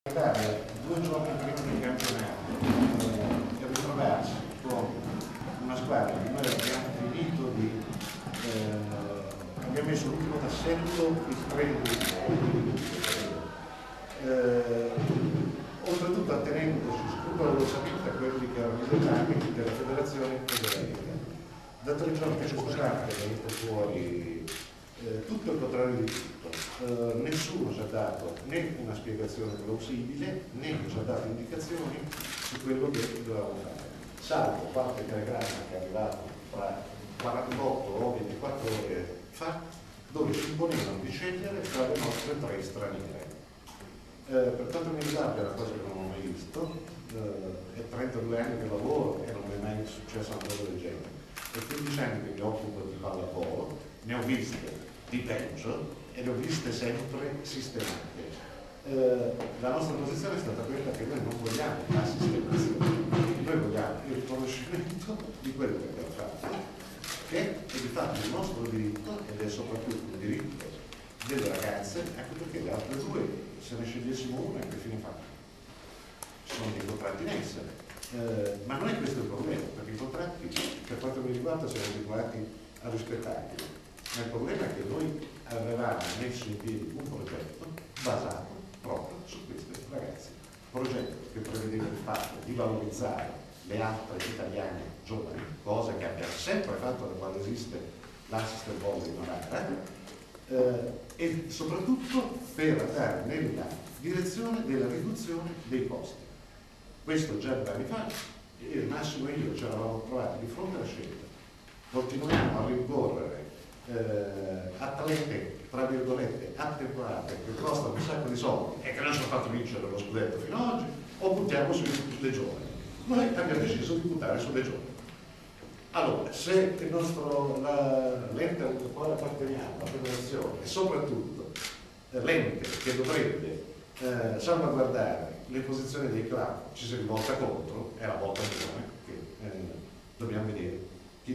2 giorni prima del campionato e ritrovarsi con una squadra che noi abbiamo finito di abbiamo messo l'ultimo tassello il 30 oltretutto attenendosi scrupolosamente a quelli che erano i dettagli della federazione e della Lega. Da 3 giorni che questa parte è venuto fuori tutto il contrario di tutto. Nessuno ci ha dato né una spiegazione plausibile né ci ha dato indicazioni su quello che dovevamo fare, salvo qualche telegramma che è arrivato tra 48 o 24 ore fa, dove ci imponevano di scegliere tra le nostre 3 straniere. Per quanto mi riguarda è una cosa che non ho mai visto, è 32 anni che lavoro e non mi è mai successa una cosa del genere. È 15 anni che mi occupo di pallavolo, ne ho viste di peggio e le ho viste sempre sistematiche. La nostra posizione è stata quella che noi non vogliamo la sistemazione, noi vogliamo il riconoscimento di quello che abbiamo fatto, che è di fatto il nostro diritto ed è soprattutto il diritto delle ragazze, anche perché le altre 2, se ne scegliessimo una, che fine fa? Ci sono dei contratti in essere, ma non è questo il problema, perché i contratti, per quanto mi riguarda, siamo abituati a rispettarli. Ma il problema è che noi avevamo messo in piedi un progetto basato proprio su queste ragazze. Progetto che prevedeva il fatto di valorizzare le altre italiane giovani, cosa che abbiamo sempre fatto da quando esiste l'Assisted Volley in Novara, e soprattutto per andare nella direzione della riduzione dei costi. Questo già 2 anni fa, il Massimo e io ci eravamo trovati di fronte alla scelta. Continuiamo a rincorrere atlete, tra virgolette, attemporate, che costano un sacco di soldi e che non ci hanno fatto vincere lo scudetto fino ad oggi, o puntiamo sulle giovani. Noi abbiamo deciso di puntare sulle giovani. Allora, se il nostro l'ente al quale apparteniamo, la federazione, e soprattutto l'ente che dovrebbe salvaguardare le posizioni dei club ci si rivolta contro, è la volta buona che dobbiamo vedere chi